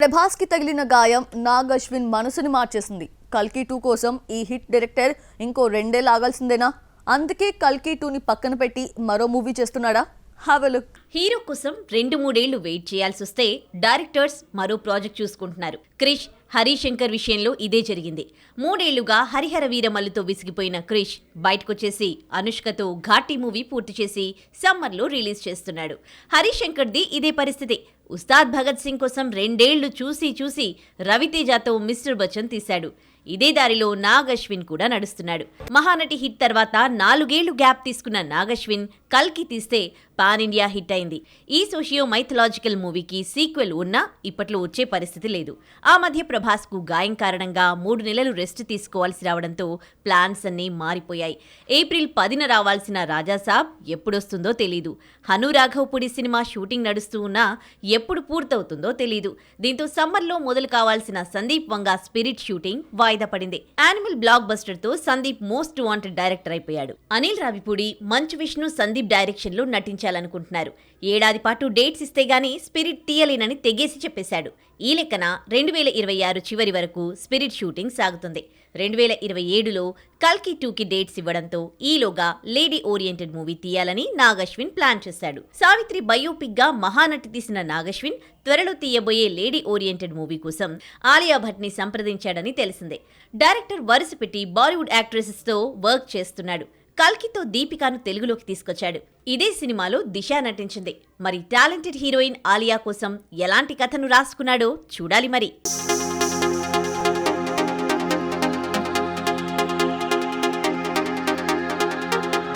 ప్రభాస్ కి తగిలిన గాయం నాగ్ అశ్విన్ మనసుని మార్చేసింది. కల్కి 2 కోసం ఈ హిట్ డైరెక్టర్ ఇంకో 2 ఆగాల్సిందేనా? అందుకే కల్కి 2ని పక్కన పెట్టి మరో మూవీ చేస్తున్నాడా? Have a look. హీరో కోసం 2-3 ఏళ్లు వెయిట్ చేయాల్సి వస్తే డైరెక్టర్స్ మరో ప్రాజెక్ట్ చూసుకుంటున్నారు. క్రిష్, హరిశంకర్ విషయంలో ఇదే జరిగింది. 3 ఏళ్లుగా హరిహర వీరమల్లుతో విసిగిపోయిన క్రిష్ బయటకొచ్చేసి అనుష్కతో ఘాటీ మూవీ పూర్తి చేసి సమ్మర్లో రిలీజ్ చేస్తున్నాడు. హరిశంకర్ది ఇదే పరిస్థితి. ఉస్తాద్ భగత్ సింగ్ కోసం 2 ఏళ్లు చూసి రవితేజతో మిస్టర్ బచ్చన్ తీశాడు. ఇదే దారిలో నాగ్ అశ్విన్ కూడా నడుస్తున్నాడు. మహానటి హిట్ తర్వాత 4 ఏళ్లు గ్యాప్ తీసుకున్న నాగ్ అశ్విన్ కల్కి తీస్తే పాన్ ఇండియా హిట్ అయింది. ఈ సోషియో మైథలాజికల్ మూవీకి సీక్వెల్ ఉన్నా ఇప్పట్లో వచ్చే పరిస్థితి లేదు. ఆ మధ్య ప్రభాస్ కు గాయం కారణంగా 3 నెలలు రెస్ట్ తీసుకోవాల్సి రావడంతో ప్లాన్స్ అన్నీ మారిపోయాయి. ఏప్రిల్ 10న రావాల్సిన రాజాసాబ్ ఎప్పుడొస్తుందో తెలీదు. హను రాఘవపూడి సినిమా షూటింగ్ నడుస్తూ ఉన్నా ఎప్పుడు పూర్తవుతుందో తెలీదు. దీంతో సమ్మర్లో మొదలు కావాల్సిన సందీప్ వంగా స్పిరిట్ షూటింగ్ వాయిదా పడింది. యానిమల్ బ్లాక్ బస్టర్ తో సందీప్ మోస్ట్ వాంటెడ్ డైరెక్టర్ అయిపోయాడు. అనిల్ రావిపూడి, మంచు విష్ణు, సందీప్ డైరెక్షన్ లో నటించాలనుకుంటున్నారు. ఏడాది పాటు డేట్స్ ఇస్తే గానీ స్పిరిట్ తీయలేనని తెగేసి చెప్పేశాడు. ఈ లెక్కన 2026 చివరి వరకు స్పిరిట్ షూటింగ్ సాగుతుంది. 2027లో కల్కి 2కి డేట్స్ ఇవ్వడంతో ఈలోగా లేడీ ఓరియంటెడ్ మూవీ తీయాలని నాగ్ అశ్విన్ ప్లాన్ చేశాడు. సావిత్రి బయోపిక్ గా మహానటి తీసిన నాగ్ అశ్విన్ త్వరలో తీయబోయే లేడీ ఓరియంటెడ్ మూవీ కోసం ఆలియా భట్ ని సంప్రదించాడని తెలిసిందే. డైరెక్టర్ వరుస పెట్టి బాలీవుడ్ యాక్ట్రెసెస్ తో వర్క్ చేస్తున్నాడు. కల్కితో దీపికాను తెలుగులోకి తీసుకొచ్చాడు. ఇదే సినిమాలో దిశ నటించింది. మరి టాలెంటెడ్ హీరోయిన్ ఆలియా కోసం ఎలాంటి కథను రాసుకున్నాడో చూడాలి మరి.